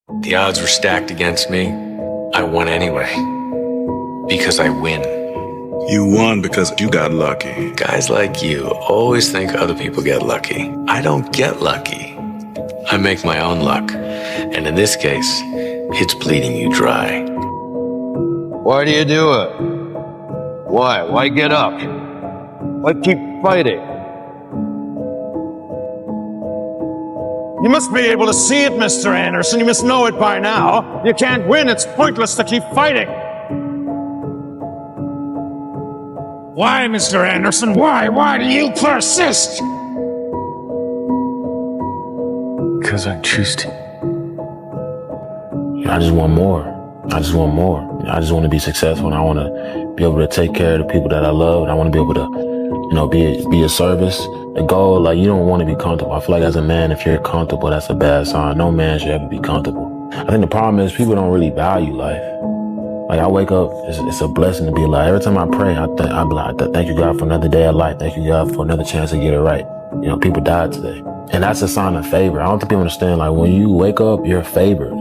The odds were stacked against me. I won anyway. Because I win. You won because you got lucky. Guys like you always think other people get lucky. I don't get lucky. I make my own luck. And in this case, it's bleeding you dry. Why do you do it? Why? Why get up? Why keep fighting? You must be able to see it, Mr. Anderson. You must know it by now. You can't win. It's pointless to keep fighting. Why, Mr. Anderson? Why? Why do you persist? Because I choose to. I just want more. I just want more. I just want to be successful, and I want to be able to take care of the people that I love, and I want to be able to, be a service. The goal, you don't want to be comfortable. I feel like as a man, if you're comfortable, that's a bad sign. No man should ever be comfortable. I think the problem is people don't really value life. I wake up, it's a blessing to be alive. Every time I pray, I be like, thank you, God, for another day of life. Thank you, God, for another chance to get it right. People died today. And that's a sign of favor. I don't think people understand, when you wake up, you're favored.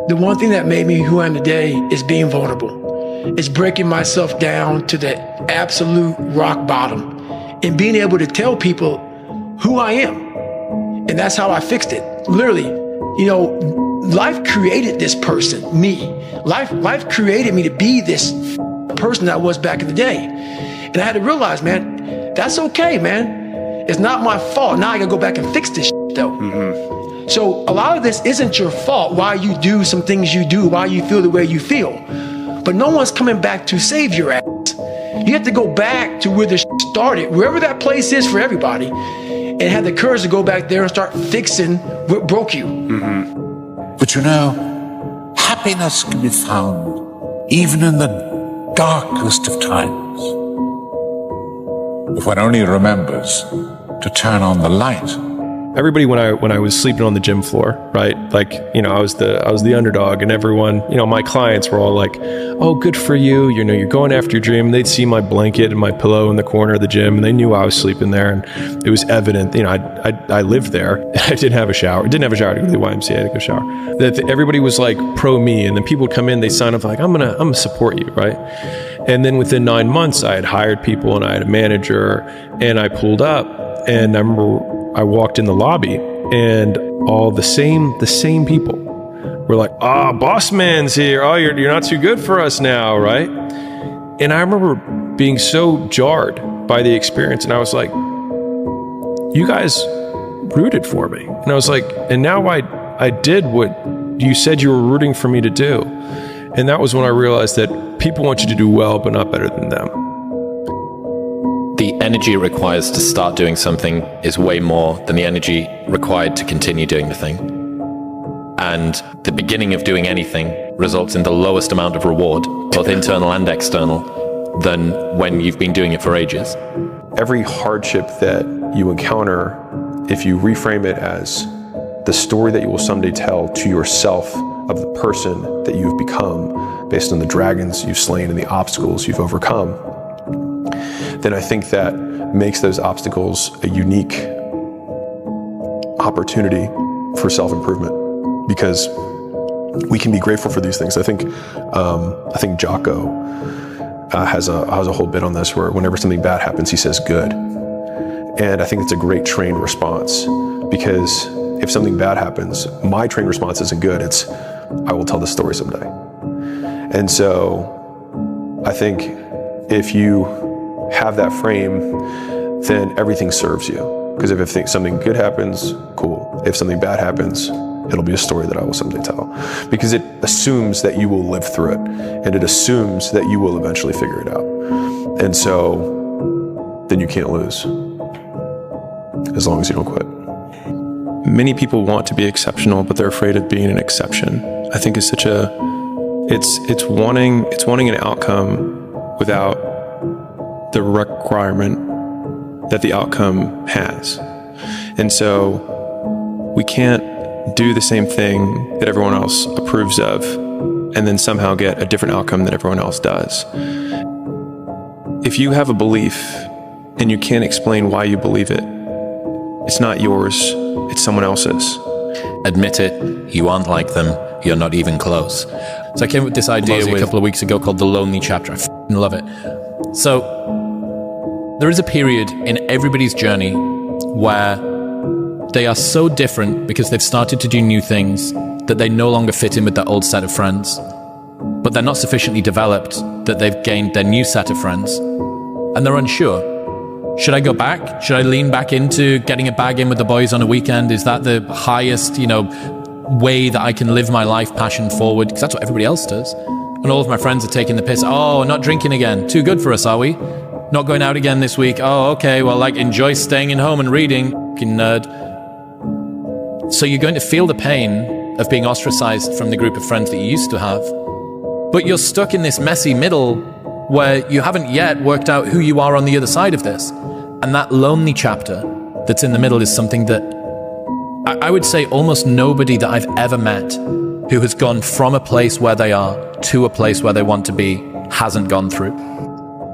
The one thing that made me who I am today is being vulnerable. It's breaking myself down to the absolute rock bottom and being able to tell people who I am. And that's how I fixed it. Literally, life created this person, me. Life created me to be this person that I was back in the day. And I had to realize, man, that's okay, man. It's not my fault. Now I gotta go back and fix this though. Mm-hmm. So a lot of this isn't your fault, why you do some things you do, why you feel the way you feel. But no one's coming back to save your ass. You have to go back to where the started, wherever that place is for everybody, and have the courage to go back there and start fixing what broke you. Mm-hmm. But happiness can be found even in the darkest of times. If one only remembers to turn on the light. Everybody, when I was sleeping on the gym floor, right? I was the underdog, and everyone, my clients were all like, "Oh, good for you. You're going after your dream." And they'd see my blanket and my pillow in the corner of the gym, and they knew I was sleeping there, and it was evident. I lived there. I didn't have a shower. I didn't have a shower to go to the YMCA. I had to go shower. That everybody was like pro me, and then people would come in, they sign up like, "I'm gonna support you," right? And then within 9 months, I had hired people, and I had a manager, and I pulled up, and I remember I walked in the lobby, and all the same people were like, boss man's here. Oh, you're not too good for us now, right? And I remember being so jarred by the experience, and I was like, you guys rooted for me. And I was like, and now I did what you said you were rooting for me to do. And that was when I realized that people want you to do well, but not better than them. The energy it requires to start doing something is way more than the energy required to continue doing the thing. And the beginning of doing anything results in the lowest amount of reward, both internal and external, than when you've been doing it for ages. Every hardship that you encounter, if you reframe it as the story that you will someday tell to yourself of the person that you've become based on the dragons you've slain and the obstacles you've overcome, then I think that makes those obstacles a unique opportunity for self-improvement, because we can be grateful for these things. I think Jocko has a whole bit on this where whenever something bad happens, he says good. And I think it's a great trained response, because if something bad happens, my trained response isn't good. It's, I will tell the story someday. And so I think if you have that frame, then everything serves you. Because if something good happens, cool. If something bad happens, it'll be a story that I will someday tell. Because it assumes that you will live through it, and it assumes that you will eventually figure it out. And so then you can't lose, as long as you don't quit. Many people want to be exceptional, but they're afraid of being an exception. I think it's it's wanting an outcome without the requirement that the outcome has. And so we can't do the same thing that everyone else approves of and then somehow get a different outcome that everyone else does. If you have a belief and you can't explain why you believe it, it's not yours, it's someone else's. Admit it, you aren't like them, you're not even close. So I came up with this idea a couple of weeks ago called the lonely chapter. I f***ing love it. So there is a period in everybody's journey where they are so different because they've started to do new things that they no longer fit in with their old set of friends. But they're not sufficiently developed that they've gained their new set of friends. And they're unsure. Should I go back? Should I lean back into getting a bag in with the boys on a weekend? Is that the highest, way that I can live my life passion forward? Because that's what everybody else does. And all of my friends are taking the piss. Oh, not drinking again. Too good for us, are we? Not going out again this week. Oh, okay. Well, enjoy staying in home and reading. Fucking nerd. So you're going to feel the pain of being ostracized from the group of friends that you used to have. But you're stuck in this messy middle where you haven't yet worked out who you are on the other side of this. And that lonely chapter that's in the middle is something that I would say almost nobody that I've ever met who has gone from a place where they are to a place where they want to be hasn't gone through.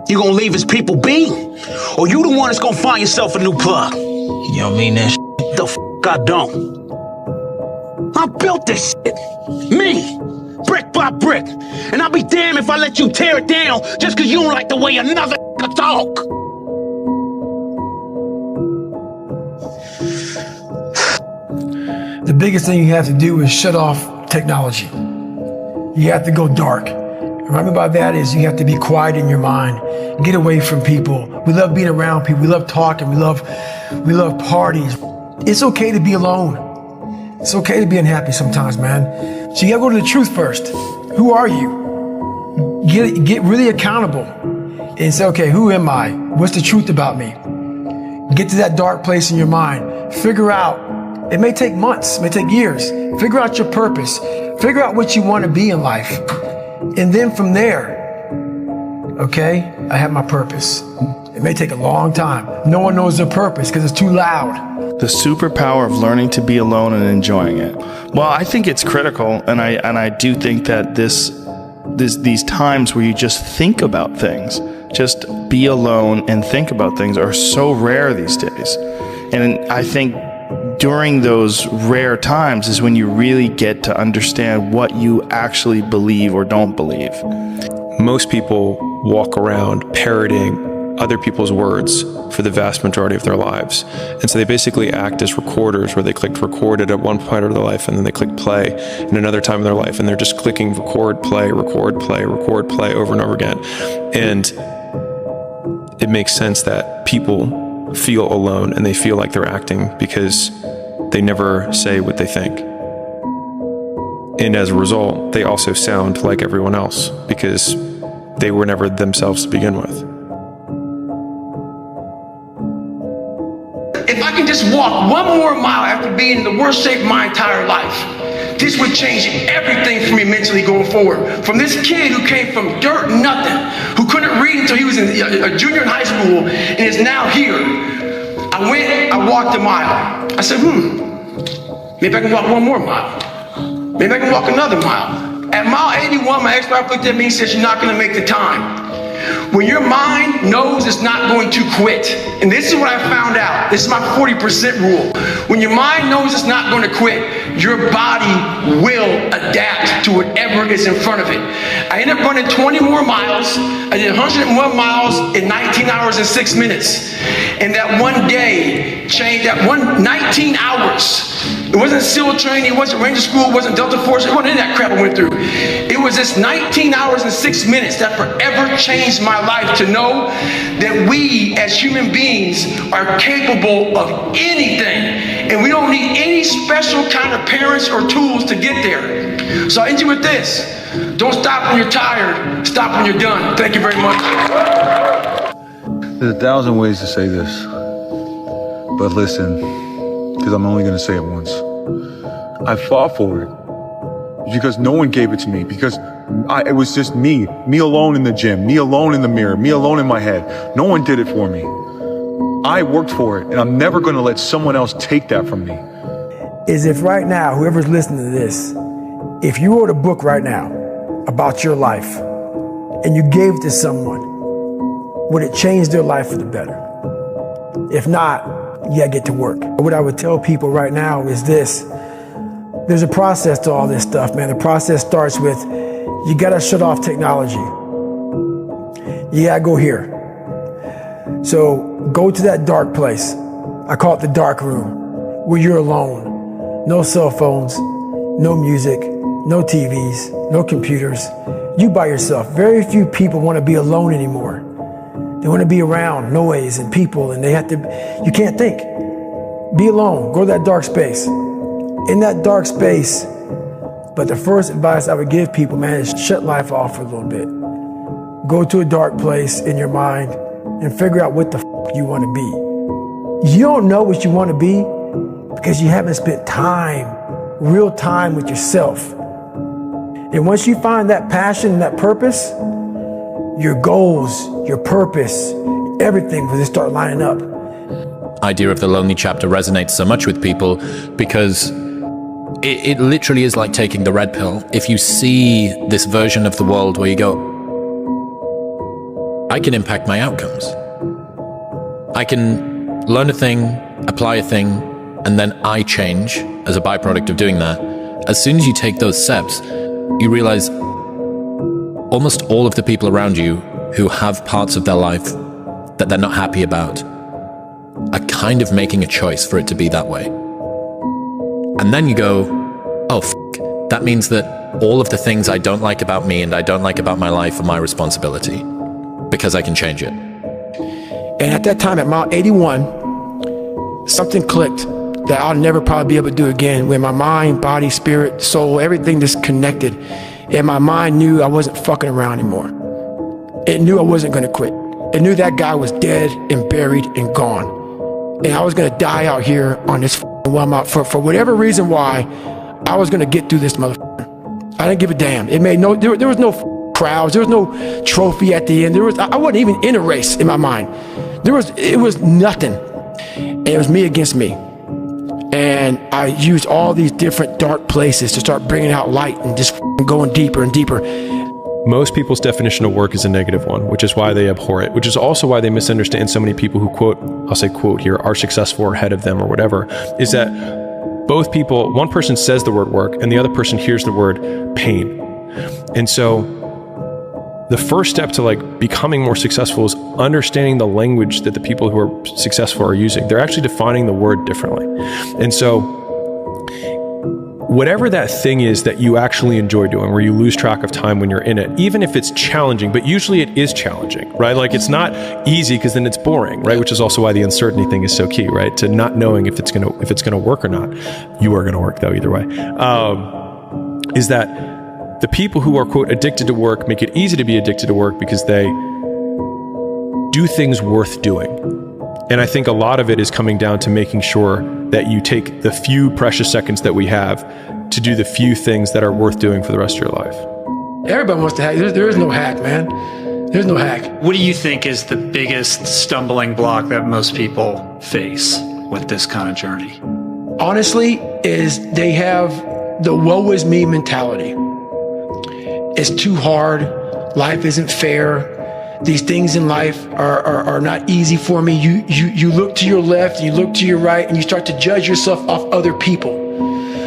You gonna leave his people be? Or you the one that's gonna find yourself a new plug? You don't mean that shit? The f*** I don't. I built this shit. Me. Brick by brick. And I'll be damned if I let you tear it down just cause you don't like the way another talk. The biggest thing you have to do is shut off technology. You have to go dark. And what I mean by that is you have to be quiet in your mind. Get away from people. We love being around people. We love talking. We love parties. It's okay to be alone. It's okay to be unhappy sometimes, man. So you gotta go to the truth first. Who are you? Get really accountable and say, okay, who am I? What's the truth about me? Get to that dark place in your mind. Figure out. It may take months, it may take years. Figure out your purpose. Figure out what you want to be in life. And then from there, okay, I have my purpose. It may take a long time. No one knows their purpose because it's too loud. The superpower of learning to be alone and enjoying it. Well, I think it's critical, and I do think that these times where you just think about things, just be alone and think about things, are so rare these days. And I think during those rare times is when you really get to understand what you actually believe or don't believe. Most people walk around parroting other people's words for the vast majority of their lives. And so they basically act as recorders, where they clicked record at one point of their life and then they click play in another time in their life, and they're just clicking record, play, record, play, record, play over and over again. And it makes sense that people feel alone and they feel like they're acting because they never say what they think. And as a result, they also sound like everyone else because they were never themselves to begin with. If I can just walk one more mile after being in the worst shape of my entire life, this would change everything for me mentally going forward. From this kid who came from dirt, nothing, who couldn't read until he was in a junior in high school and is now here. I walked a mile. I said, maybe I can walk one more mile. Maybe I can walk another mile. At mile 81, my ex-wife looked at me and said, you're not gonna make the time. When your mind knows it's not going to quit, and this is what I found out, this is my 40% rule. When your mind knows it's not going to quit, your body will adapt to whatever is in front of it. I ended up running 20 more miles. I did 101 miles in 19 hours and 6 minutes. And that one day changed, that 19 hours. It wasn't SEAL training, it wasn't Ranger School, it wasn't Delta Force, it wasn't any of that crap I went through. It was this 19 hours and 6 minutes that forever changed my life, to know that we as human beings are capable of anything. And we don't need any special kind of parents or tools to get there. So I end you with this. Don't stop when you're tired, stop when you're done. Thank you very much. There's 1,000 ways to say this, but listen, because I'm only going to say it once. I fought for it because no one gave it to me, because it was just me alone in the gym, me alone in the mirror, me alone in my head. No one did it for me. I worked for it, and I'm never going to let someone else take that from me. Is if right now, whoever's listening to this, if you wrote a book right now about your life and you gave it to someone, would it change their life for the better? If not, you gotta get to work. What I would tell people right now is this: There's a process to all this stuff, man. The process starts with, you gotta shut off technology. You gotta go here. So go to that dark place. I call it the dark room, where you're alone. No cell phones, no music, no TVs, no computers. You by yourself. Very few people want to be alone anymore. They want to be around noise and people, and you can't think. Be alone, go to that dark space. In that dark space, but the first advice I would give people, man, is shut life off for a little bit. Go to a dark place in your mind and figure out what the you want to be. You don't know what you want to be because you haven't spent time, real time with yourself. And once you find that passion and that purpose, your goals, your purpose, everything will just start lining up. Idea of the lonely chapter resonates so much with people because it literally is like taking the red pill. If you see this version of the world where you go, I can impact my outcomes. I can learn a thing, apply a thing, and then I change as a byproduct of doing that. As soon as you take those steps, you realize almost all of the people around you who have parts of their life that they're not happy about are kind of making a choice for it to be that way. And then you go, oh, that means that all of the things I don't like about me and I don't like about my life are my responsibility because I can change it. And at that time, at mile 81, something clicked that I'll never probably be able to do again, when my mind, body, spirit, soul, everything just connected. And my mind knew I wasn't fucking around anymore. It knew I wasn't gonna quit. It knew that guy was dead and buried and gone. And I was gonna die out here on this one for whatever reason why, I was gonna get through this motherfucker. I didn't give a damn. It made no, there was no crowds, there was no trophy at the end. I wasn't even in a race in my mind. It was nothing. And it was me against me. And I used all these different dark places to start bringing out light and just going deeper and deeper. Most people's definition of work is a negative one, which is why they abhor it, which is also why they misunderstand so many people who quote, I'll say quote here, are successful or ahead of them or whatever, is that both people, one person says the word work and the other person hears the word pain. And so the first step to like becoming more successful is understanding the language that the people who are successful are using. They're actually defining the word differently. And so whatever that thing is that you actually enjoy doing, where you lose track of time when you're in it, even if it's challenging, but usually it is challenging, right? Like it's not easy because then it's boring, right? Which is also why the uncertainty thing is so key, right? To not knowing if it's gonna work or not. You are gonna work though, either way. Is that the people who are, quote, addicted to work make it easy to be addicted to work because they do things worth doing. And I think a lot of it is coming down to making sure that you take the few precious seconds that we have to do the few things that are worth doing for the rest of your life. Everybody wants to hack. There is no hack, man. There's no hack. What do you think is the biggest stumbling block that most people face with this kind of journey? Honestly, is they have the woe is me mentality. It's too hard. Life isn't fair. These things in life are not easy for me. You look to your left, and you look to your right, and you start to judge yourself off other people.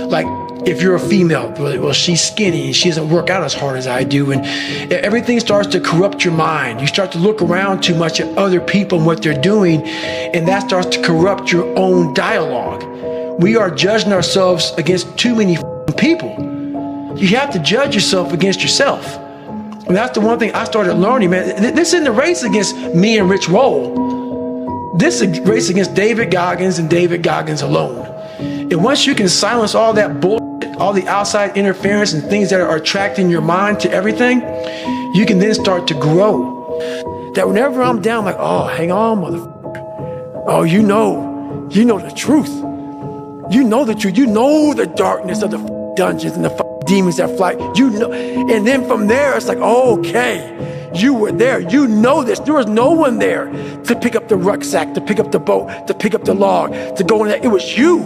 Like if you're a female, well, she's skinny and she doesn't work out as hard as I do, and everything starts to corrupt your mind. You start to look around too much at other people and what they're doing, and that starts to corrupt your own dialogue. We are judging ourselves against too many people. You have to judge yourself against yourself. And that's the one thing I started learning, man. This isn't a race against me and Rich Roll. This is a race against David Goggins and David Goggins alone. And once you can silence all that bullshit, all the outside interference and things that are attracting your mind to everything, you can then start to grow. That whenever I'm down, I'm like, oh, hang on, motherfucker. Oh, you know the truth. You know the truth. You know the darkness of the dungeons and the demons that fly, you know. And then from there, it's like, okay, you were there. You know this. There was no one there to pick up the rucksack, to pick up the boat, to pick up the log, to go in there. It was you.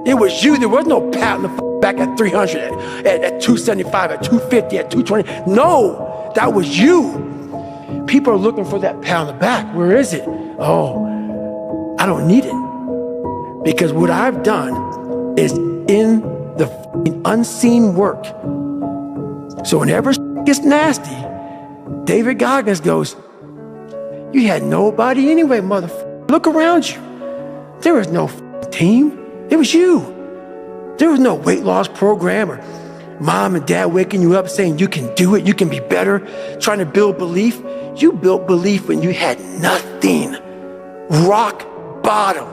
It was you. There was no pat in the back at 300, at 275, at 250, at 220. No, that was you. People are looking for that pat on the back. Where is it? Oh, I don't need it. Because what I've done is in the unseen work. So whenever gets nasty, David Goggins goes, you had nobody anyway, motherfucker. Look around you. There was no team. It was you. There was no weight loss program or mom and dad waking you up saying you can do it, you can be better, trying to build belief. You built belief when you had nothing. Rock bottom.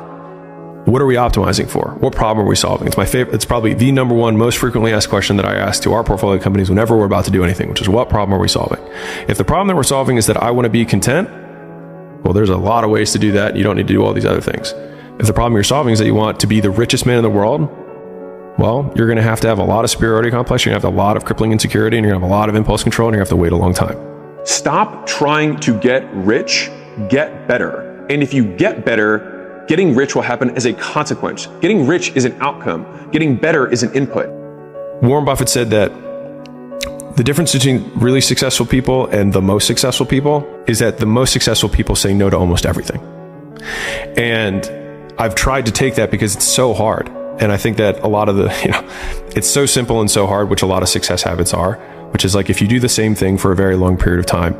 What are we optimizing for? What problem are we solving? It's my favorite. It's probably the number one most frequently asked question that I ask to our portfolio companies whenever we're about to do anything, which is what problem are we solving? If the problem that we're solving is that I want to be content, well, there's a lot of ways to do that. You don't need to do all these other things. If the problem you're solving is that you want to be the richest man in the world, well, you're going to have a lot of superiority complex. You're going to have a lot of crippling insecurity, and you're going to have a lot of impulse control, and you're going to have to wait a long time. Stop trying to get rich, get better. And if you get better, getting rich will happen as a consequence. Getting rich is an outcome. Getting better is an input. Warren Buffett said that the difference between really successful people and the most successful people is that the most successful people say no to almost everything. And I've tried to take that because it's so hard. And I think that a lot of it's so simple and so hard, which a lot of success habits are, which is like if you do the same thing for a very long period of time.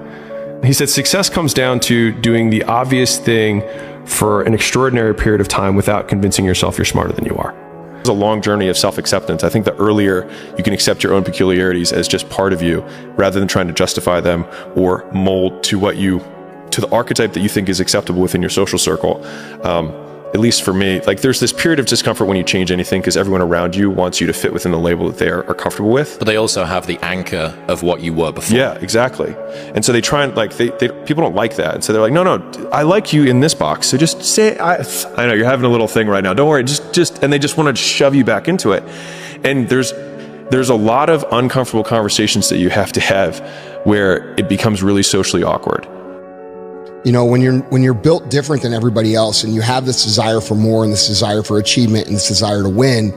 He said success comes down to doing the obvious thing for an extraordinary period of time without convincing yourself you're smarter than you are. It's a long journey of self-acceptance. I think the earlier you can accept your own peculiarities as just part of you, rather than trying to justify them or mold to the archetype that you think is acceptable within your social circle. At least for me, like there's this period of discomfort when you change anything because everyone around you wants you to fit within the label that they are comfortable with. But they also have the anchor of what you were before. Yeah, exactly. And so they try and people don't like that. And so they're like, no, I like you in this box. So just say, I know you're having a little thing right now. Don't worry. And they just want to shove you back into it. And there's a lot of uncomfortable conversations that you have to have where it becomes really socially awkward. You know, when you're built different than everybody else and you have this desire for more and this desire for achievement and this desire to win,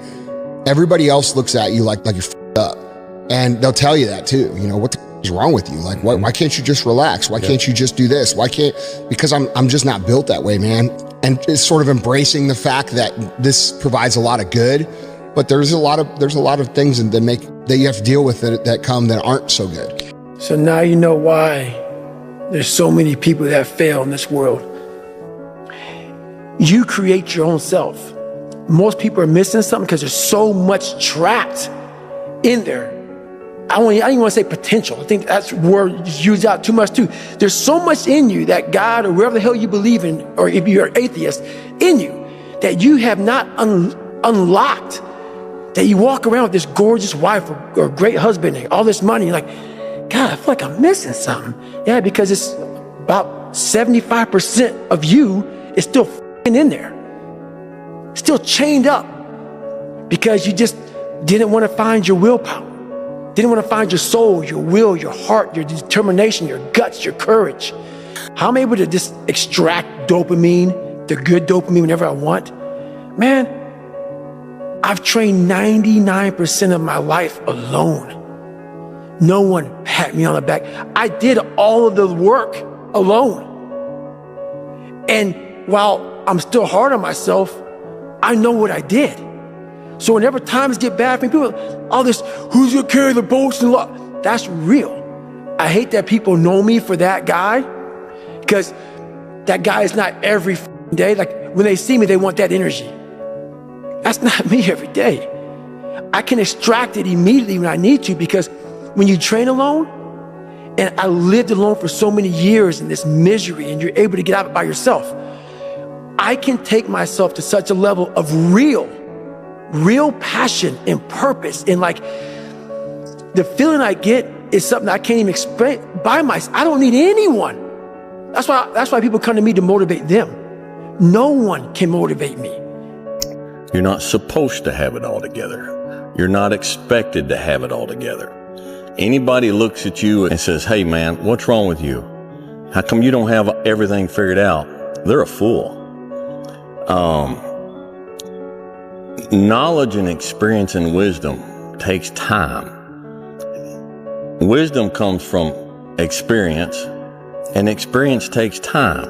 everybody else looks at you like you're f***ed up. And they'll tell you that too. You know, what the f*** is wrong with you? Like, why can't you just relax? Why can't you just do this? Because I'm just not built that way, man. And it's sort of embracing the fact that this provides a lot of good, but there's a lot of things that you have to deal with that aren't so good. So now you know why there's so many people that fail in this world. You create your own self. Most people are missing something because there's so much trapped in there. I don't even want to say potential. I think that's word used out too much too. There's so much in you that God or wherever the hell you believe in, or if you're an atheist, in you that you have not unlocked. That you walk around with this gorgeous wife or great husband and all this money, you're like, God, I feel like I'm missing something. Yeah, because it's about 75% of you is still in there. Still chained up because you just didn't want to find your willpower. Didn't want to find your soul, your will, your heart, your determination, your guts, your courage. How I'm able to just extract dopamine, the good dopamine whenever I want. Man, I've trained 99% of my life alone. No one pat me on the back. I did all of the work alone. And while I'm still hard on myself, I know what I did. So whenever times get bad for me, people, all this, who's gonna carry the boats and love? That's real. I hate that people know me for that guy, because that guy is not every day. Like when they see me, they want that energy. That's not me every day. I can extract it immediately when I need to, because when you train alone, and I lived alone for so many years in this misery, and you're able to get out by yourself, I can take myself to such a level of real passion and purpose. And like the feeling I get is something I can't even explain by myself. I don't need anyone. That's why people come to me to motivate them. No one can motivate me. You're not supposed to have it all together. You're not expected to have it all together. Anybody looks at you and says, hey man, what's wrong with you? How come you don't have everything figured out? They're a fool. Knowledge and experience and wisdom takes time. Wisdom comes from experience, and experience takes time.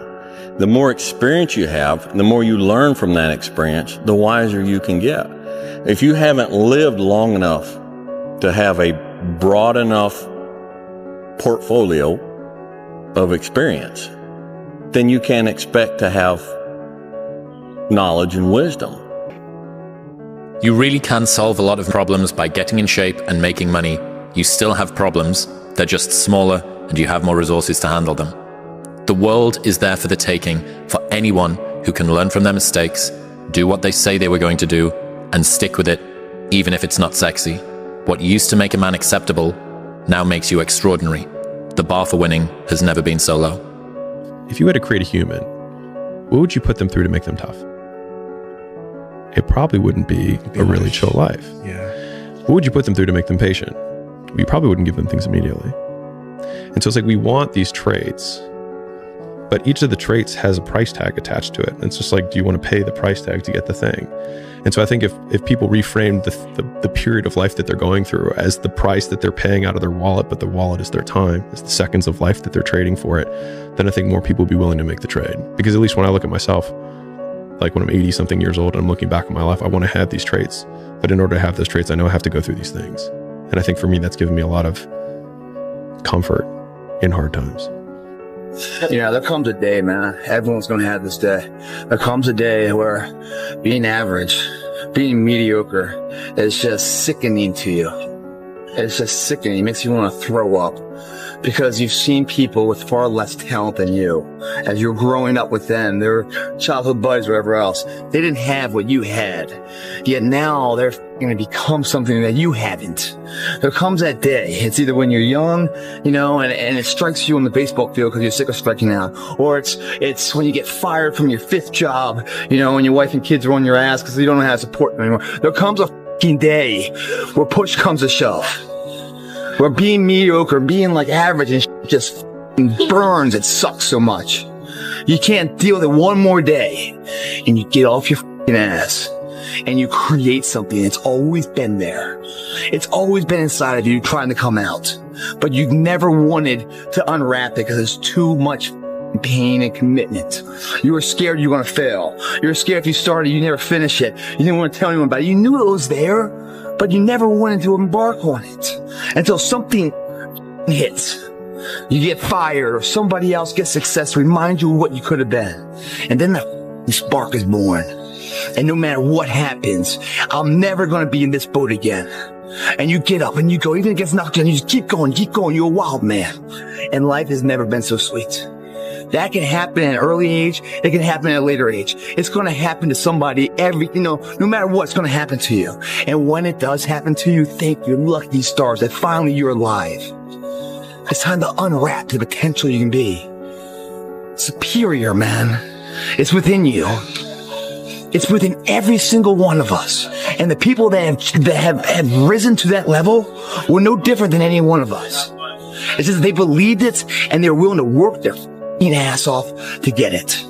The more experience you have, the more you learn from that experience, the wiser you can get. If you haven't lived long enough to have a broad enough portfolio of experience, then you can't expect to have knowledge and wisdom. You really can solve a lot of problems by getting in shape and making money. You still have problems, they're just smaller and you have more resources to handle them. The world is there for the taking for anyone who can learn from their mistakes, do what they say they were going to do, and stick with it, even if it's not sexy. What used to make a man acceptable now makes you extraordinary. The bar for winning has never been so low. If you had to create a human, what would you put them through to make them tough? It probably wouldn't be a really chill life. Yeah. What would you put them through to make them patient? You probably wouldn't give them things immediately. And so it's like we want these traits, but each of the traits has a price tag attached to it. And it's just like, do you want to pay the price tag to get the thing? And so I think if people reframe the period of life that they're going through as the price that they're paying out of their wallet, but the wallet is their time, it's the seconds of life that they're trading for it, then I think more people will be willing to make the trade. Because at least when I look at myself, like when I'm 80 something years old and I'm looking back on my life, I want to have these traits. But in order to have those traits, I know I have to go through these things. And I think for me, that's given me a lot of comfort in hard times. There comes a day, man. Everyone's going to have this day. There comes a day where being average, being mediocre is just sickening to you. It's just sickening. It makes you want to throw up because you've seen people with far less talent than you. As you're growing up with them, their childhood buddies, whatever else, they didn't have what you had. Yet now they're going to become something that you haven't. There comes that day. It's either when you're young, and it strikes you on the baseball field because you're sick of striking out, or it's when you get fired from your 5th job, and your wife and kids are on your ass because you don't know how to support them anymore. There comes a day where push comes to shove, where being mediocre, being like average and just burns. It sucks so much. You can't deal with it one more day, and you get off your ass and you create something that's always been there. It's always been inside of you trying to come out, but you've never wanted to unwrap it because there's too much pain and commitment. You were scared you were going to fail. You were scared if you started, you never finish it. You didn't want to tell anyone about it. You knew it was there, but you never wanted to embark on it until something hits. You get fired or somebody else gets success, remind you of what you could have been. And then the spark is born. And no matter what happens, I'm never going to be in this boat again. And you get up and you go, even if it gets knocked down, you just keep going. You're a wild man. And life has never been so sweet. That can happen at an early age. It can happen at a later age. It's going to happen to somebody no matter what, it's going to happen to you. And when it does happen to you, thank your lucky stars that finally you're alive. It's time to unwrap the potential you can be. Superior, man. It's within you. It's within every single one of us. And the people that have risen to that level were no different than any one of us. It's just they believed it and they're willing to work their ass off to get it.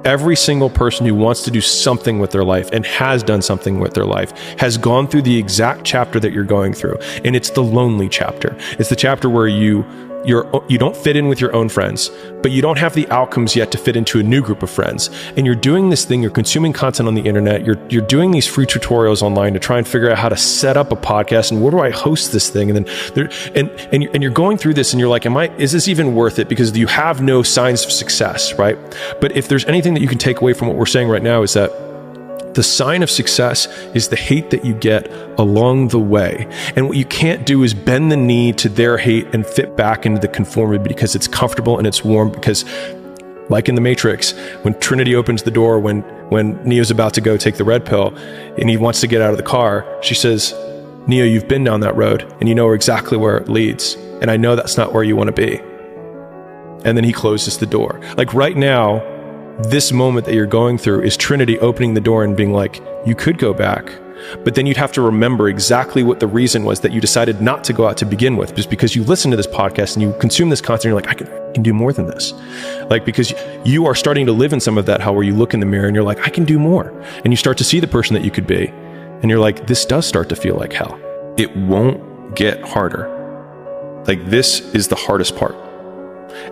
Every single person who wants to do something with their life and has done something with their life has gone through the exact chapter that you're going through. And it's the lonely chapter. It's the chapter where you don't fit in with your own friends, but you don't have the outcomes yet to fit into a new group of friends. And you're doing this thing, you're consuming content on the internet, you're doing these free tutorials online to try and figure out how to set up a podcast and where do I host this thing? And then you're going through this and you're like, is this even worth it? Because you have no signs of success, right? But if there's anything that you can take away from what we're saying right now is that the sign of success is the hate that you get along the way. And what you can't do is bend the knee to their hate and fit back into the conformity because it's comfortable and it's warm. Because like in the Matrix, when Trinity opens the door, when Neo's about to go take the red pill and he wants to get out of the car, she says, Neo, you've been down that road and you know exactly where it leads. And I know that's not where you want to be. And then he closes the door. Like right now, this moment that you're going through is Trinity opening the door and being like, you could go back, but then you'd have to remember exactly what the reason was that you decided not to go out to begin with, just because you listen to this podcast and you consume this content, you're like, I can do more than this. Like, because you are starting to live in some of that hell where you look in the mirror and you're like, I can do more. And you start to see the person that you could be. And you're like, this does start to feel like hell. It won't get harder. Like, this is the hardest part.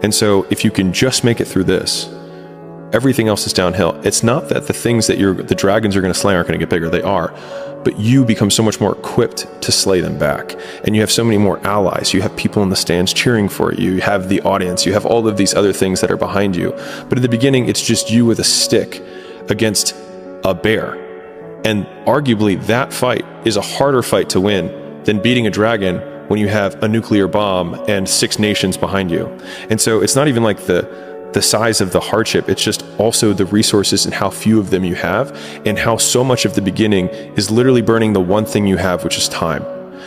And so if you can just make it through this, everything else is downhill. It's not that the things that the dragons are going to slay aren't going to get bigger. They are. But you become so much more equipped to slay them back. And you have so many more allies. You have people in the stands cheering for you. You have the audience. You have all of these other things that are behind you. But at the beginning, it's just you with a stick against a bear. And arguably, that fight is a harder fight to win than beating a dragon when you have a nuclear bomb and 6 nations behind you. And so it's not even like the size of the hardship, it's just also the resources and how few of them you have, and how so much of the beginning is literally burning the one thing you have, which is time.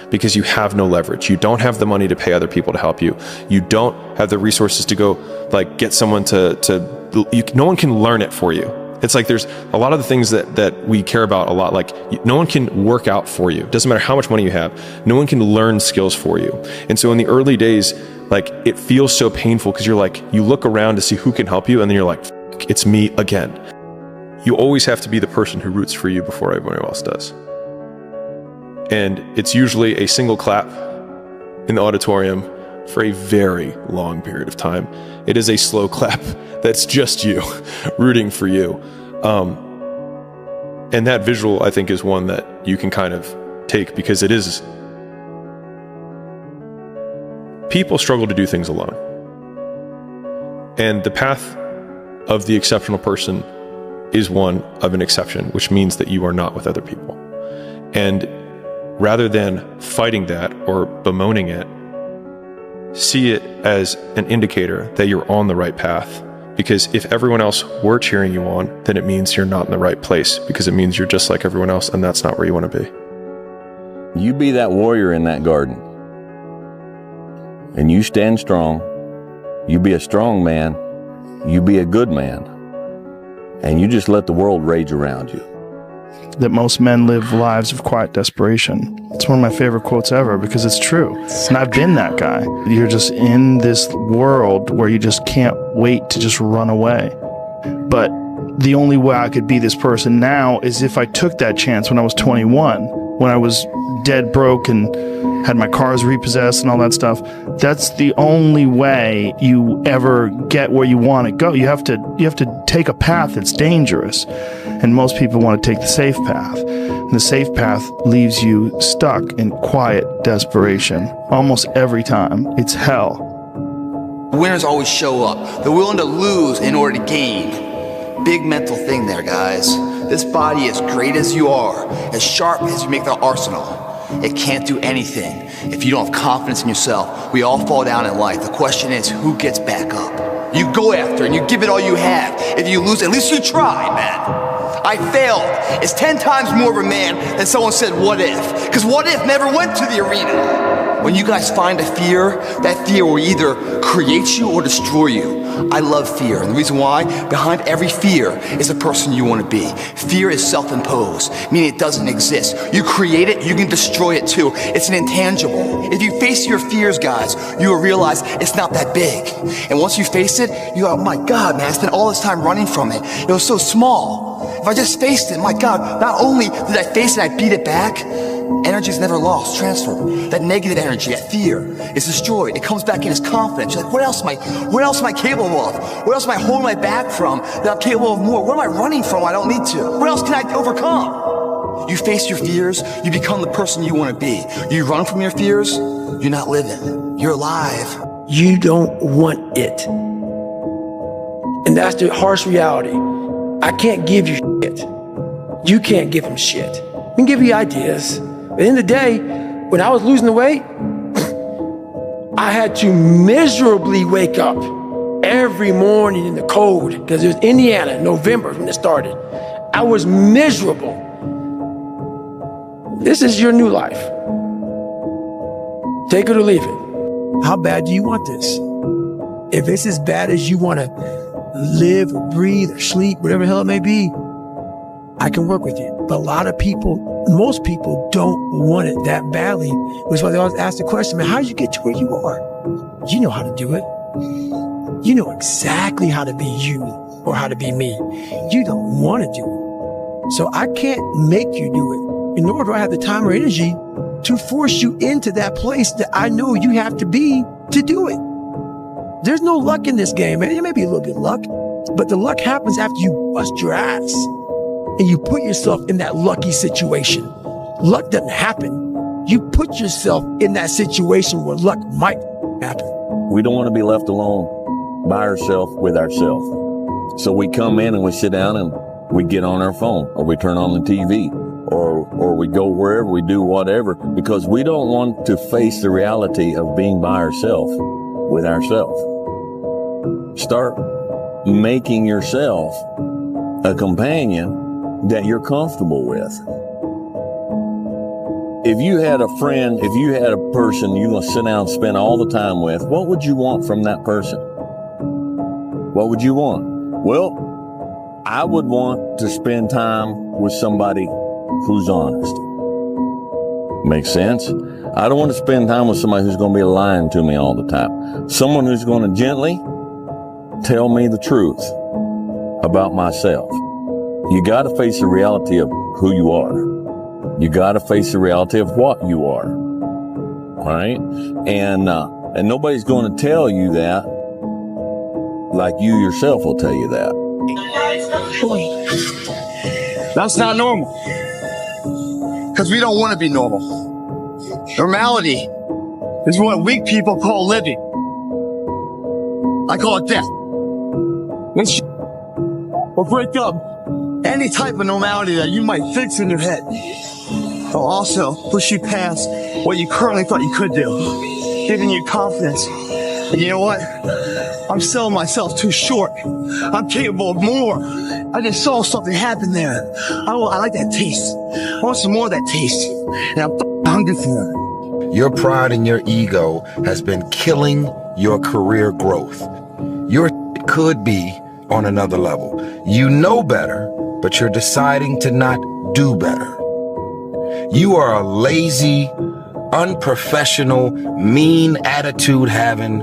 Because you have no leverage. You don't have the money to pay other people to help you. You don't have the resources to go like get someone no one can learn it for you. It's like there's a lot of the things that we care about a lot. Like no one can work out for you. It doesn't matter how much money you have. No one can learn skills for you. And so in the early days, like it feels so painful because you're like, you look around to see who can help you. And then you're like, it's me again. You always have to be the person who roots for you before everyone else does. And it's usually a single clap in the auditorium for a very long period of time. It is a slow clap that's just you rooting for you. And that visual, I think, is one that you can kind of take because it is. People struggle to do things alone. And the path of the exceptional person is one of an exception, which means that you are not with other people. And rather than fighting that or bemoaning it, see it as an indicator that you're on the right path. Because if everyone else were cheering you on, then it means you're not in the right place, because it means you're just like everyone else, and that's not where you want to be. You be that warrior in that garden. And you stand strong. You be a strong man. You be a good man. And you just let the world rage around you. That most men live lives of quiet desperation. It's one of my favorite quotes ever because it's true. And I've been that guy. You're just in this world where you just can't wait to just run away. But the only way I could be this person now is if I took that chance when I was 21, when I was dead broke and had my cars repossessed and all that stuff. That's the only way you ever get where you want to go. You have to take a path that's dangerous. And most people want to take the safe path. And the safe path leaves you stuck in quiet desperation. Almost every time. It's hell. Winners always show up. They're willing to lose in order to gain. Big mental thing there, guys. This body, as great as you are, as sharp as you make the arsenal, it can't do anything if you don't have confidence in yourself. We all fall down in life. The question is, who gets back up? You go after and you give it all you have. If you lose, at least you tried, man. I failed. It's 10 times more of a man than someone said, what if? Because what if never went to the arena. When you guys find a fear, that fear will either create you or destroy you. I love fear, and the reason why, behind every fear is a person you want to be. Fear is self-imposed, meaning it doesn't exist. You create it, you can destroy it too. It's an intangible. If you face your fears, guys, you will realize it's not that big. And once you face it, you go, oh my God, man, I spent all this time running from it. It was so small. If I just faced it, my God, not only did I face it, I beat it back. Energy is never lost, transferred. That negative energy, that fear, is destroyed. It comes back in as confidence. You're like, what else am I capable of? What else am I holding my back from that I'm capable of more? What am I running from I don't need to? What else can I overcome? You face your fears, you become the person you want to be. You run from your fears, you're not living. You're alive. You don't want it. And that's the harsh reality. I can't give you shit. You can't give them shit. I can give you ideas. At the end of the day, when I was losing the weight, I had to miserably wake up every morning in the cold, because it was Indiana, November when it started. I was miserable. This is your new life. Take it or leave it. How bad do you want this? If it's as bad as you want to live or breathe or sleep, whatever the hell it may be, I can work with you. But a lot of people, most people don't want it that badly, which is why they always ask the question, man, how did you get to where you are? You know how to do it. You know exactly how to be you or how to be me. You don't want to do it. So I can't make you do it. And nor do I have the time or energy to force you into that place that I know you have to be to do it. There's no luck in this game, man. There may be a little bit of luck. But the luck happens after you bust your ass and you put yourself in that lucky situation. Luck doesn't happen. You put yourself in that situation where luck might happen. We don't want to be left alone by ourselves with ourselves. So we come in and we sit down and we get on our phone, or we turn on the TV, or we go wherever, we do whatever, because we don't want to face the reality of being by ourselves with ourselves. Start making yourself a companion that you're comfortable with. If you had a friend, if you had a person you're going to sit down and spend all the time with, what would you want from that person? What would you want? Well, I would want to spend time with somebody who's honest. Makes sense? I don't want to spend time with somebody who's going to be lying to me all the time. Someone who's going to gently tell me the truth about myself. You got to face the reality of who you are. You got to face the reality of what you are. All right? And nobody's going to tell you that like you yourself will tell you that. That's not normal. Because we don't want to be normal. Normality is what weak people call living. I call it death. Or break up any type of normality that you might fix in your head. Or also push you past what you currently thought you could do, giving you confidence. And you know what? I'm selling myself too short. I'm capable of more. I just saw something happen there. I like that taste. I want some more of that taste. And I'm hungry for it. Your pride and your ego has been killing your career growth. Your could be on another level. You know better, but you're deciding to not do better. You are a lazy, unprofessional, mean attitude having.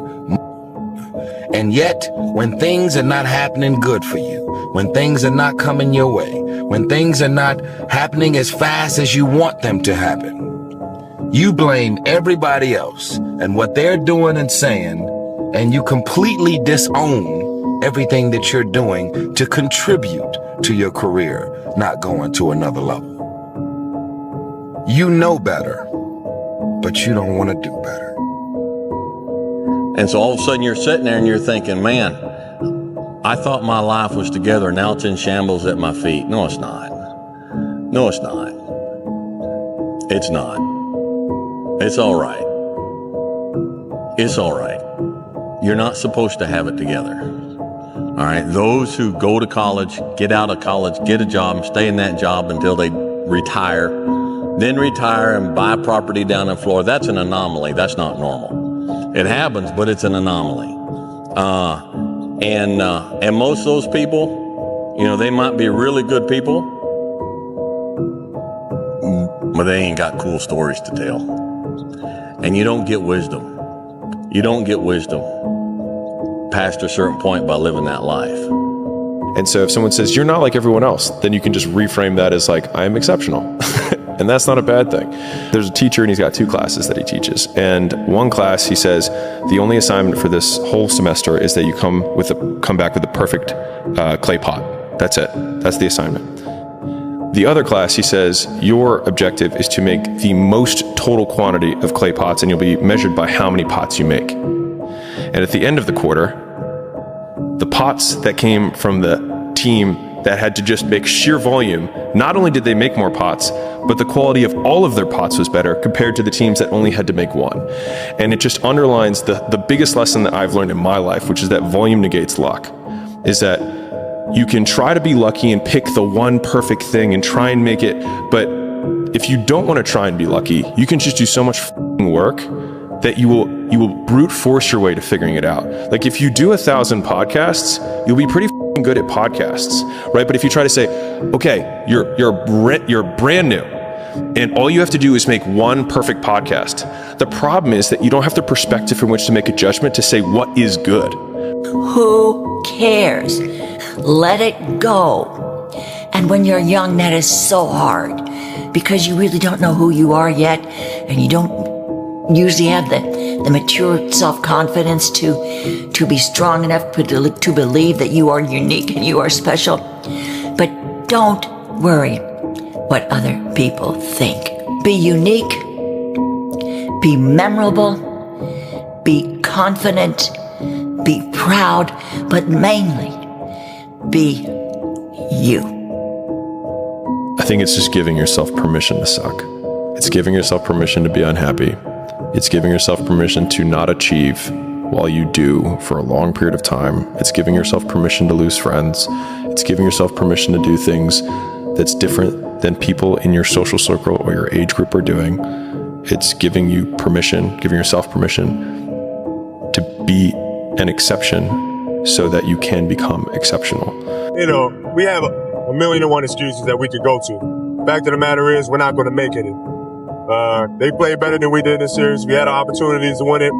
And yet, when things are not happening good for you, when things are not coming your way, when things are not happening as fast as you want them to happen, you blame everybody else and what they're doing and saying, and you completely disown everything that you're doing to contribute to your career not going to another level. You know better, but you don't want to do better. And so all of a sudden you're sitting there and you're thinking, man, I thought my life was together. Now it's in shambles at my feet. No, it's not. No, it's not. It's not. It's all right. It's all right. You're not supposed to have it together. All right. Those who go to college, get out of college, get a job, and stay in that job until they retire, then retire and buy property down in Florida. That's an anomaly. That's not normal. It happens, but it's an anomaly. And most of those people, you know, they might be really good people, but they ain't got cool stories to tell. And you don't get wisdom. You don't get wisdom past a certain point by living that life. And so if someone says, you're not like everyone else, then you can just reframe that as like, I am exceptional. And that's not a bad thing. There's a teacher and he's got 2 classes that he teaches. And one class, he says, the only assignment for this whole semester is that you come back with a perfect clay pot. That's it. That's the assignment. The other class, he says, your objective is to make the most total quantity of clay pots, and you'll be measured by how many pots you make. And at the end of the quarter, the pots that came from the team that had to just make sheer volume, not only did they make more pots, but the quality of all of their pots was better compared to the teams that only had to make one. And it just underlines the biggest lesson that I've learned in my life, which is that volume negates luck, is that you can try to be lucky and pick the one perfect thing and try and make it, but if you don't want to try and be lucky, you can just do so much work that you will brute force your way to figuring it out. Like if you do 1,000 podcasts, you'll be pretty good at podcasts, right? But if you try to say, okay, you're brand new, and all you have to do is make one perfect podcast. The problem is that you don't have the perspective from which to make a judgment to say what is good. Who cares? Let it go. And when you're young, that is so hard because you really don't know who you are yet, and you don't usually have the mature self-confidence to be strong enough to believe that you are unique and you are special. But don't worry what other people think. Be unique, be memorable, be confident, be proud, but mainly be you. I think it's just giving yourself permission to suck. It's giving yourself permission to be unhappy. It's giving yourself permission to not achieve while you do for a long period of time. It's giving yourself permission to lose friends. It's giving yourself permission to do things that's different than people in your social circle or your age group are doing. It's giving you permission, giving yourself permission to be an exception so that you can become exceptional. You know, we have a million and one excuses that we could go to. Fact of the matter is, we're not going to make it. They played better than we did in this series. We had opportunities to win it.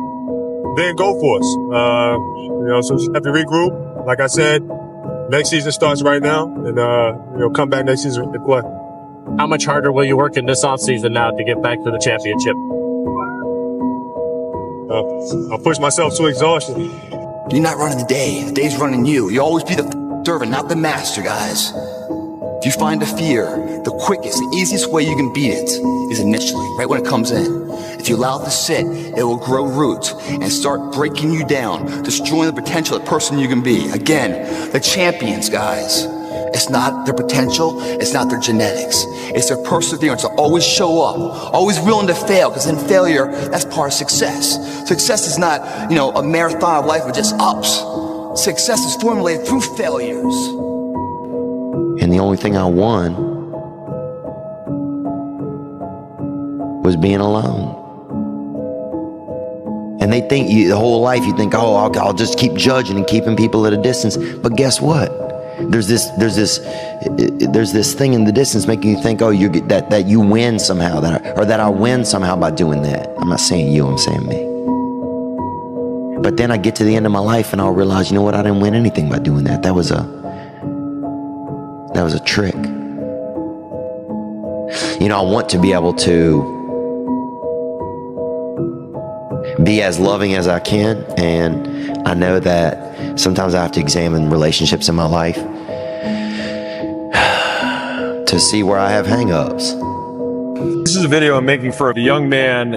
Then go for us. You know, so we have to regroup. Like I said, next season starts right now, and you know, come back next season and play. How much harder will you work in this offseason now to get back to the championship? I'll push myself to exhaustion. You're not running the day. The day's running you. You always be the servant, not the master, guys. If you find a fear, the quickest, the easiest way you can beat it is initially, right when it comes in. If you allow it to sit, it will grow roots and start breaking you down, destroying the potential of the person you can be. Again, the champions, guys. It's not their potential, it's not their genetics. It's their perseverance to always show up, always willing to fail, because in failure, that's part of success. Success is not, you know, a marathon of life with just ups. Success is formulated through failures. And the only thing I won was being alone. And they think the whole life you think, oh, I'll just keep judging and keeping people at a distance. But guess what? There's this thing in the distance making you think, oh, that you win somehow, that I win somehow by doing that. I'm not saying you, I'm saying me. But then I get to the end of my life and I'll realize, you know what? I didn't win anything by doing that. That was a trick. You know, I want to be able to be as loving as I can, and I know that sometimes I have to examine relationships in my life to see where I have hang-ups. This is a video I'm making for a young man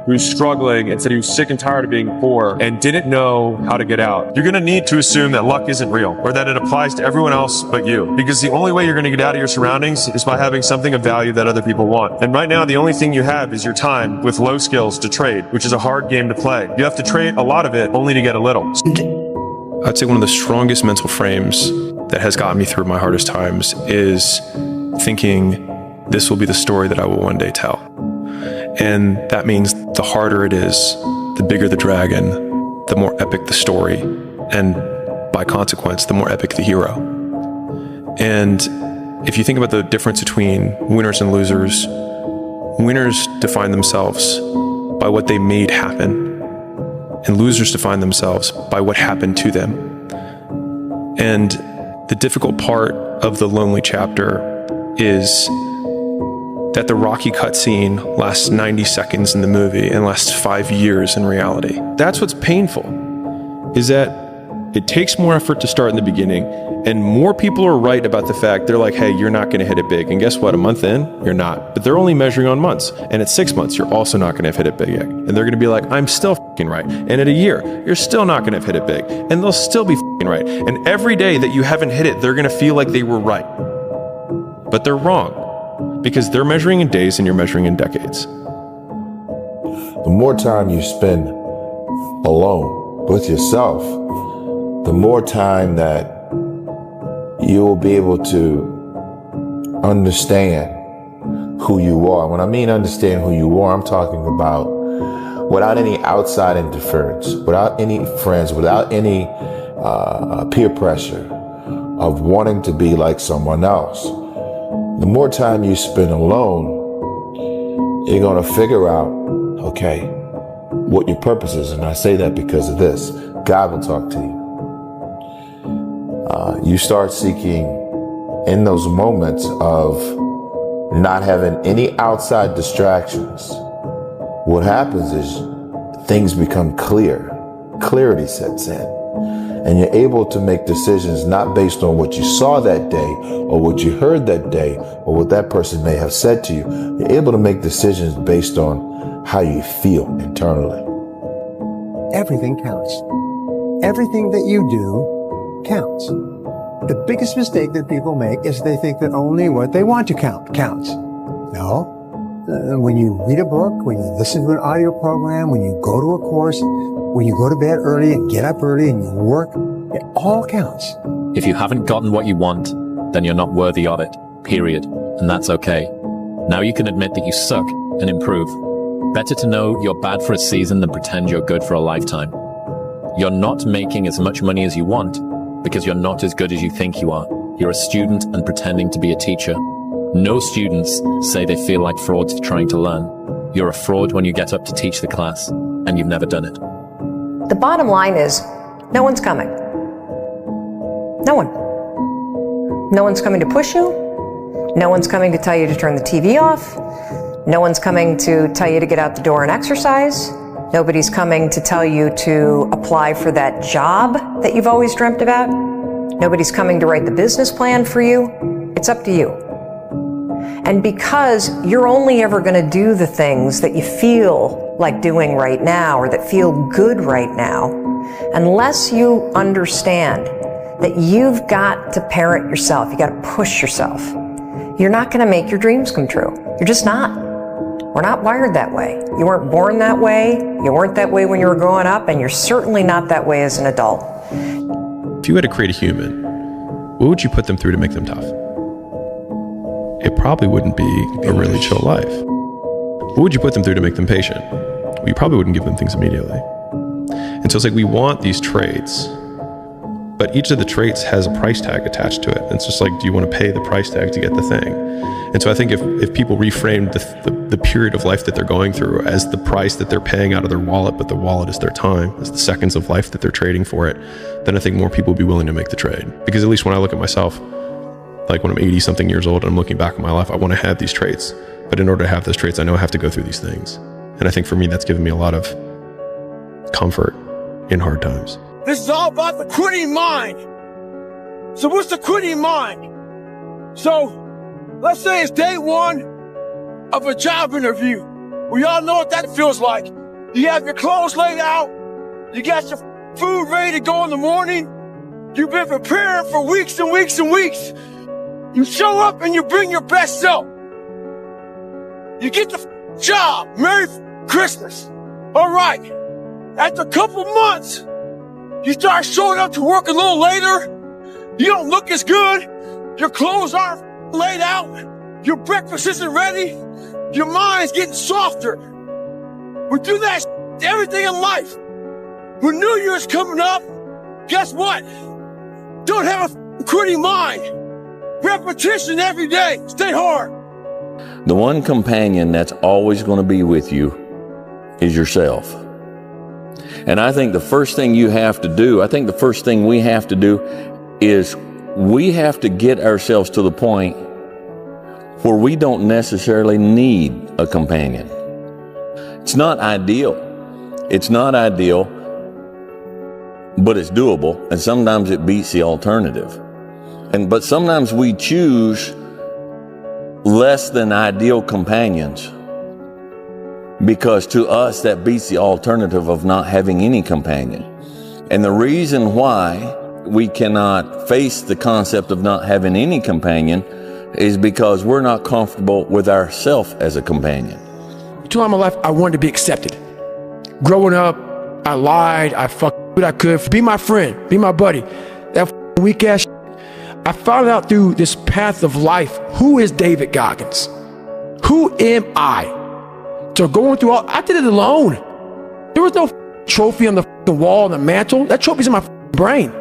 who's struggling and said he was sick and tired of being poor and didn't know how to get out. You're going to need to assume that luck isn't real or that it applies to everyone else but you, because the only way you're going to get out of your surroundings is by having something of value that other people want. And right now, the only thing you have is your time with low skills to trade, which is a hard game to play. You have to trade a lot of it only to get a little. I'd say one of the strongest mental frames that has gotten me through my hardest times is thinking this will be the story that I will one day tell. And that means the harder it is, the bigger the dragon, the more epic the story, and by consequence, the more epic the hero. And if you think about the difference between winners and losers, winners define themselves by what they made happen, and losers define themselves by what happened to them. And the difficult part of the lonely chapter is that the Rocky cutscene lasts 90 seconds in the movie and lasts 5 years in reality. That's what's painful, is that it takes more effort to start in the beginning, and more people are right about the fact, they're like, hey, you're not gonna hit it big. And guess what, a month in, you're not. But they're only measuring on months. And at 6 months, you're also not gonna have hit it big yet. And they're gonna be like, I'm still f***ing right. And at a year, you're still not gonna have hit it big. And they'll still be f***ing right. And every day that you haven't hit it, they're gonna feel like they were right. But they're wrong. Because they're measuring in days and you're measuring in decades. The more time you spend alone with yourself, the more time that you will be able to understand who you are. When I mean understand who you are, I'm talking about without any outside interference, without any friends, without any peer pressure of wanting to be like someone else. The more time you spend alone, you're going to figure out, okay, what your purpose is. And I say that because of this. God will talk to you. You start seeking in those moments of not having any outside distractions, what happens is things become clear. Clarity sets in. And you're able to make decisions not based on what you saw that day or what you heard that day or what that person may have said to you. You're able to make decisions based on how you feel internally. Everything counts. Everything that you do counts. The biggest mistake that people make is they think that only what they want to count counts. No. When you read a book, when you listen to an audio program, when you go to a course, when you go to bed early and get up early and you work, it all counts. If you haven't gotten what you want, then you're not worthy of it, period. And that's okay. Now you can admit that you suck and improve. Better to know you're bad for a season than pretend you're good for a lifetime. You're not making as much money as you want because you're not as good as you think you are. You're a student and pretending to be a teacher. No students say they feel like frauds trying to learn. You're a fraud when you get up to teach the class, and you've never done it. The bottom line is, no one's coming. No one. No one's coming to push you. No one's coming to tell you to turn the TV off. No one's coming to tell you to get out the door and exercise. Nobody's coming to tell you to apply for that job that you've always dreamt about. Nobody's coming to write the business plan for you. It's up to you. And because you're only ever going to do the things that you feel like doing right now or that feel good right now, unless you understand that you've got to parent yourself, you got to push yourself, you're not going to make your dreams come true. You're just not. We're not wired that way. You weren't born that way. You weren't that way when you were growing up, and you're certainly not that way as an adult. If you had to create a human, what would you put them through to make them tough? It probably wouldn't be a really chill life. What would you put them through to make them patient? Well, you probably wouldn't give them things immediately. And so it's like we want these traits, but each of the traits has a price tag attached to it. And it's just like, do you want to pay the price tag to get the thing? And so I think if people reframed the period of life that they're going through as the price that they're paying out of their wallet, but the wallet is their time, as the seconds of life that they're trading for it, then I think more people would be willing to make the trade. Because at least when I look at myself, like when I'm 80 something years old and I'm looking back at my life, I want to have these traits. But in order to have those traits, I know I have to go through these things. And I think for me, that's given me a lot of comfort in hard times. This is all about the quitting mind. So what's the quitting mind? So let's say it's day one of a job interview. We all know what that feels like. You have your clothes laid out. You got your food ready to go in the morning. You've been preparing for weeks and weeks and weeks. You show up and you bring your best self. You get the job. Merry Christmas. All right. After a couple months, you start showing up to work a little later. You don't look as good. Your clothes aren't laid out. Your breakfast isn't ready. Your mind's getting softer. We do that to everything in life. When New Year's coming up, guess what? Don't have a quitting mind. Repetition every day. Stay hard. The one companion that's always going to be with you is yourself. And I think the first thing you have to do, I think the first thing we have to do is we have to get ourselves to the point where we don't necessarily need a companion. It's not ideal. It's not ideal, but it's doable. And sometimes it beats the alternative. But sometimes we choose less than ideal companions because to us that beats the alternative of not having any companion. And the reason why we cannot face the concept of not having any companion is because we're not comfortable with ourselves as a companion. Throughout my life, I wanted to be accepted. Growing up, I lied, I fucked what I could. Be my friend, be my buddy. That weak ass shit. I found out through this path of life, who is David Goggins? Who am I? So going through all, I did it alone. There was no trophy on the wall, on the mantle. That trophy's in my brain.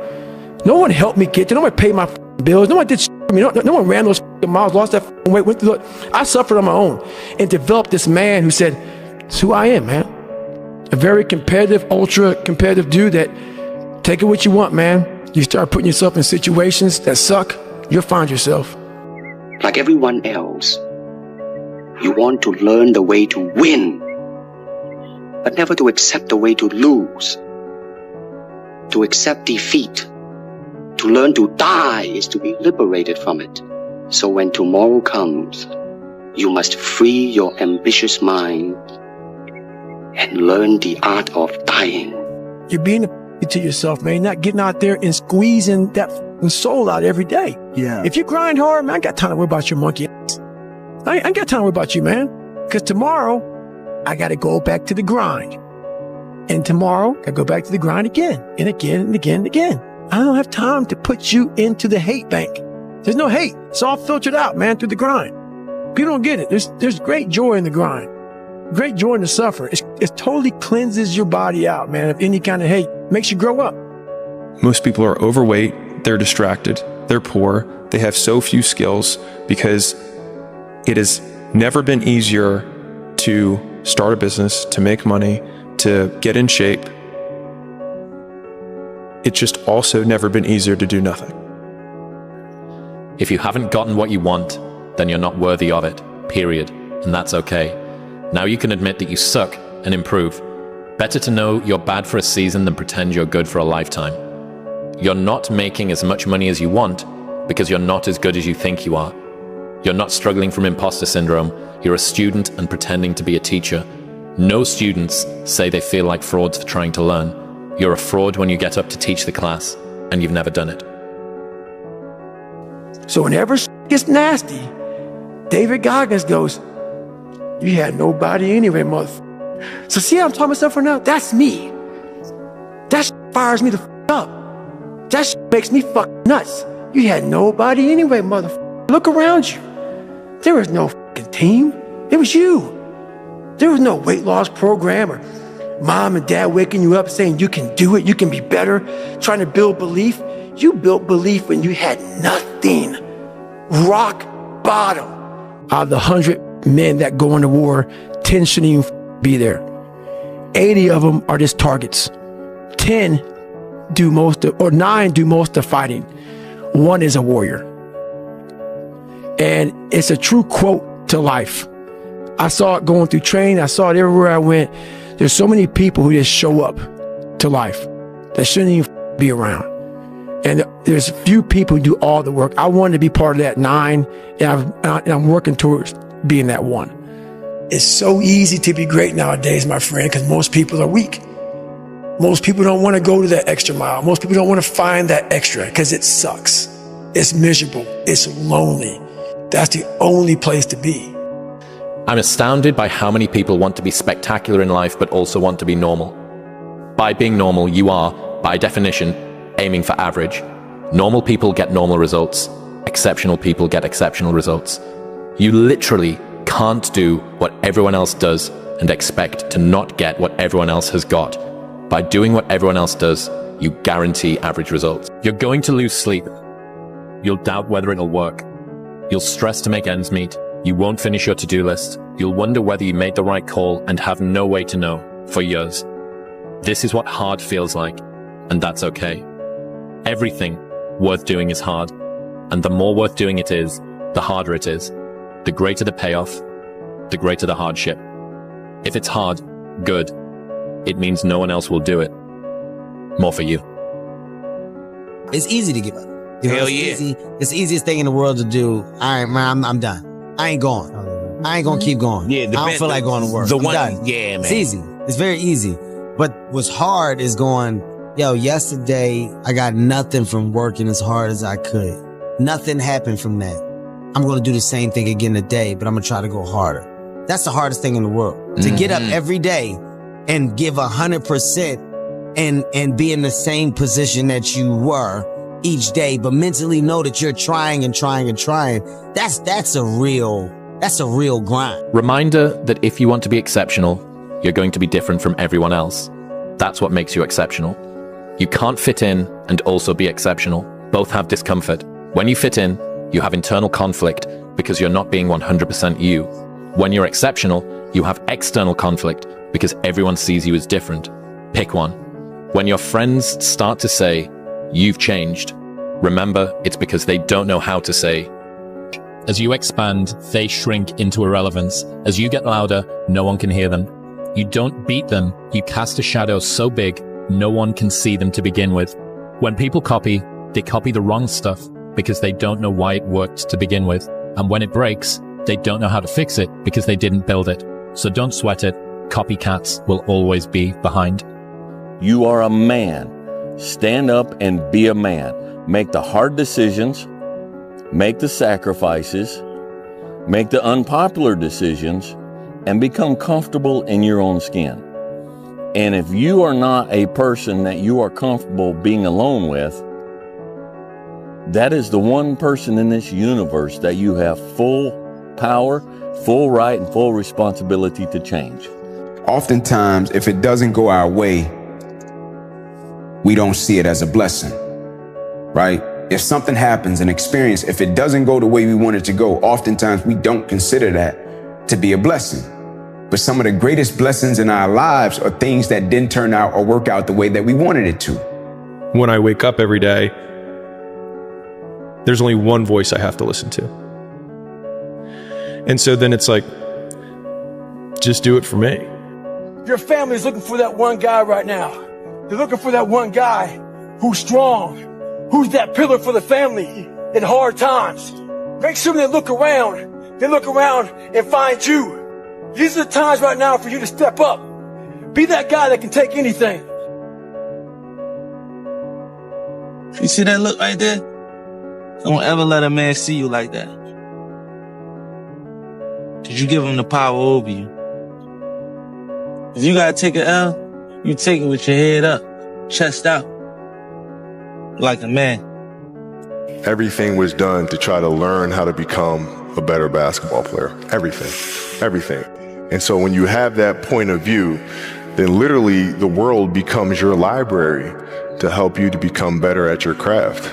No one helped me get there. No one paid my bills. No one did shit for me. No one ran those miles, lost that weight, went through it. I suffered on my own and developed this man who said, it's who I am, man. A very competitive, ultra competitive dude that take it what you want, man. You start putting yourself in situations that suck, you'll find yourself. Like everyone else, you want to learn the way to win. but never to accept the way to lose. To accept defeat, to learn to die is to be liberated from it. So when tomorrow comes, you must free your ambitious mind and learn the art of dying. You're being a to yourself, man. Not getting out there and squeezing that soul out every day. Yeah. If you grind hard, man, I ain't got time to worry about your monkey ass. I ain't got time to worry about you, man. Because tomorrow, I got to go back to the grind. And tomorrow, I go back to the grind again and again and again and again. I don't have time to put you into the hate bank. There's no hate. It's all filtered out, man, through the grind. People don't get it. There's great joy in the grind. Great joy in the suffer. It totally cleanses your body out, man, of any kind of hate. Makes you grow up. Most people are overweight, they're distracted, they're poor, they have so few skills because it has never been easier to start a business, to make money, to get in shape. It's just also never been easier to do nothing. If you haven't gotten what you want, then you're not worthy of it, period. And that's okay. Now you can admit that you suck and improve. Better to know you're bad for a season than pretend you're good for a lifetime. You're not making as much money as you want because you're not as good as you think you are. You're not struggling from imposter syndrome. You're a student and pretending to be a teacher. No students say they feel like frauds for trying to learn. You're a fraud when you get up to teach the class and you've never done it. So whenever gets nasty, David Goggins goes, "You had nobody anyway, motherfucker." So see how I'm talking myself right now? That's me. That fires me the up. That makes me nuts. You had nobody anyway, motherfucker. Look around you. There was no team. It was you. There was no weight loss program or mom and dad waking you up saying you can do it, you can be better, trying to build belief. You built belief when you had nothing. Rock bottom. Out of the 100 men that go into war, 10 shouldn't even be there. 80 of them are just targets. 10 do most of, or 9 do most of the fighting. 1 is a warrior. And it's a true quote to life. I saw it going through training. I saw it everywhere I went. There's so many people who just show up to life that shouldn't even be around. And there's a few people who do all the work. I wanted to be part of that 9, and I'm working towards being that 1. It's so easy to be great nowadays, my friend, because most people are weak. Most people don't want to go to that extra mile. Most people don't want to find that extra because it sucks. It's miserable. It's lonely. That's the only place to be. I'm astounded by how many people want to be spectacular in life but also want to be normal. By being normal, you are, by definition, aiming for average. Normal people get normal results. Exceptional people get exceptional results. You literally can't do what everyone else does and expect to not get what everyone else has got. By doing what everyone else does, you guarantee average results. You're going to lose sleep. You'll doubt whether it'll work. You'll stress to make ends meet. You won't finish your to-do list. You'll wonder whether you made the right call and have no way to know for years. This is what hard feels like, and that's okay. Everything worth doing is hard, and the more worth doing it is, the harder it is. The greater the payoff, the greater the hardship. If it's hard, good. It means no one else will do it. More for you. It's easy to give up. Hell yeah. It's the easiest thing in the world to do. All right, man, I'm done. I ain't going. I ain't gonna keep going. Yeah, I don't feel like going to work. I'm done. Yeah, man. It's easy. It's very easy. But what's hard is going, yesterday I got nothing from working as hard as I could. Nothing happened from that. I'm going to do the same thing again today, but I'm going to try to go harder. That's the hardest thing in the world. To get up every day and give 100% and be in the same position that you were each day, but mentally know that you're trying and trying and trying. That's a real grind. Reminder that if you want to be exceptional, you're going to be different from everyone else. That's what makes you exceptional. You can't fit in and also be exceptional. Both have discomfort. When you fit in, you have internal conflict because you're not being 100% you. When you're exceptional, you have external conflict because everyone sees you as different. Pick one. When your friends start to say, "You've changed," remember it's because they don't know how to say. As you expand, they shrink into irrelevance. As you get louder, no one can hear them. You don't beat them, you cast a shadow so big, no one can see them to begin with. When people copy, they copy the wrong stuff because they don't know why it worked to begin with. And when it breaks, they don't know how to fix it because they didn't build it. So don't sweat it. Copycats will always be behind. You are a man. Stand up and be a man. Make the hard decisions, make the sacrifices, make the unpopular decisions, and become comfortable in your own skin. And if you are not a person that you are comfortable being alone with, that is the one person in this universe that you have full power, full right, and full responsibility to change. Oftentimes, if it doesn't go our way, we don't see it as a blessing, right? If something happens, an experience, if it doesn't go the way we want it to go, oftentimes we don't consider that to be a blessing. But some of the greatest blessings in our lives are things that didn't turn out or work out the way that we wanted it to. When I wake up every day, there's only one voice I have to listen to. And so then it's like, just do it for me. Your family's looking for that one guy right now. They're looking for that one guy who's strong, who's that pillar for the family in hard times. Make sure they look around and find you. These are the times right now for you to step up. Be that guy that can take anything. You see that look right there? Don't ever let a man see you like that. Cause you give him the power over you. If you gotta take an L, you take it with your head up, chest out, like a man. Everything was done to try to learn how to become a better basketball player. Everything. And so when you have that point of view, then literally the world becomes your library to help you to become better at your craft.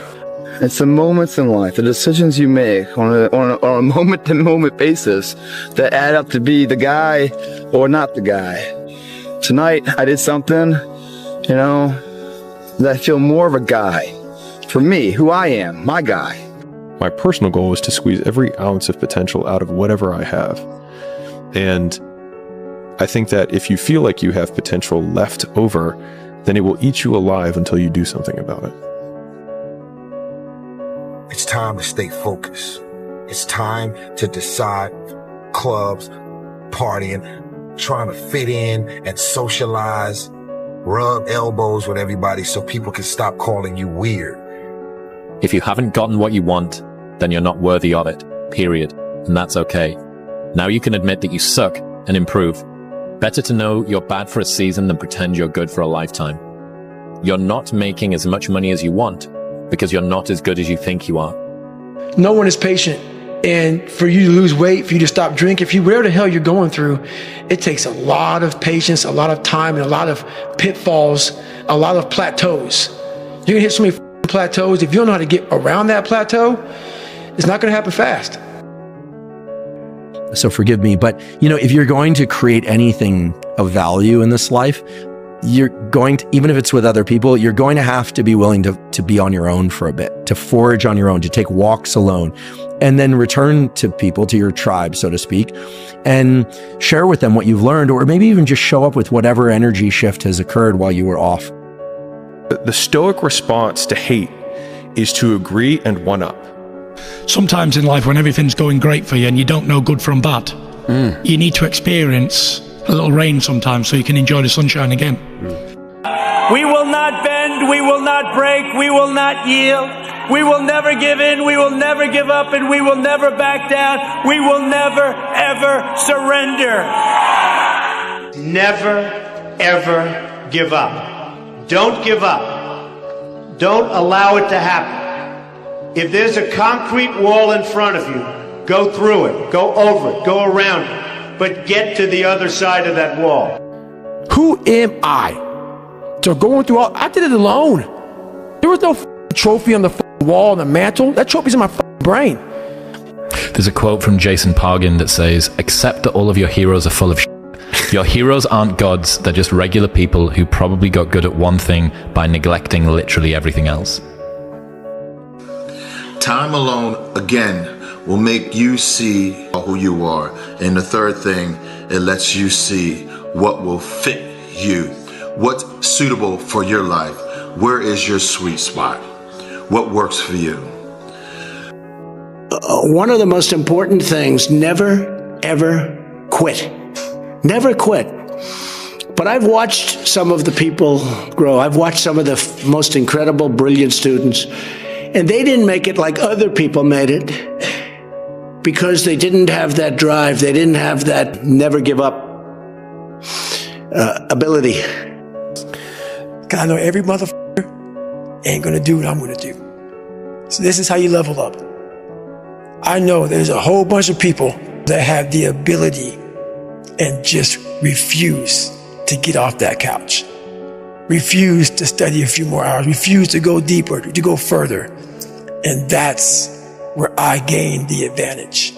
It's the moments in life, the decisions you make on a moment-to-moment basis that add up to be the guy or not the guy. Tonight, I did something, that I feel more of a guy. For me, who I am, my guy. My personal goal is to squeeze every ounce of potential out of whatever I have. And I think that if you feel like you have potential left over, then it will eat you alive until you do something about it. It's time to stay focused. It's time to decide clubs, partying, trying to fit in and socialize, rub elbows with everybody so people can stop calling you weird. If you haven't gotten what you want, then you're not worthy of it, period. And that's okay. Now you can admit that you suck and improve. Better to know you're bad for a season than pretend you're good for a lifetime. You're not making as much money as you want because you're not as good as you think you are. No one is patient. And for you to lose weight, for you to stop drinking, if you whatever the hell you're going through, it takes a lot of patience, a lot of time, and a lot of pitfalls, a lot of plateaus. You're gonna hit so many plateaus. If you don't know how to get around that plateau, it's not gonna happen fast. So forgive me, but if you're going to create anything of value in this life, you're going to, even if it's with other people, you're going to have to be willing to be on your own for a bit, to forage on your own, to take walks alone, and then return to people, to your tribe, so to speak, and share with them what you've learned, or maybe even just show up with whatever energy shift has occurred while you were off. The stoic response to hate is to agree and one up. Sometimes in life when everything's going great for you and you don't know good from bad, you need to experience a little rain sometimes so you can enjoy the sunshine again. We will not bend, we will not break, we will not yield. We will never give in, we will never give up, and we will never back down. We will never, ever surrender. Never, ever give up. Don't give up. Don't allow it to happen. If there's a concrete wall in front of you, go through it, go over it, go around it, but get to the other side of that wall. Who am I to going through all? I did it alone. There was no trophy on the wall, on the mantle. That trophy's in my brain. There's a quote from Jason Pargin that says, "Accept that all of your heroes are full of shit. Your heroes aren't gods, they're just regular people who probably got good at one thing by neglecting literally everything else." Time alone, again, will make you see who you are. And the third thing, it lets you see what will fit you, what's suitable for your life. Where is your sweet spot? What works for you? One of the most important things, never, ever quit. Never quit. But I've watched some of the people grow. I've watched some of the most incredible, brilliant students, and they didn't make it like other people made it because they didn't have that drive. They didn't have that never give up ability. Because I know every motherfucker ain't going to do what I'm going to do. So this is how you level up. I know there's a whole bunch of people that have the ability and just refuse to get off that couch. Refuse to study a few more hours. Refuse to go deeper, to go further. And that's where I gain the advantage.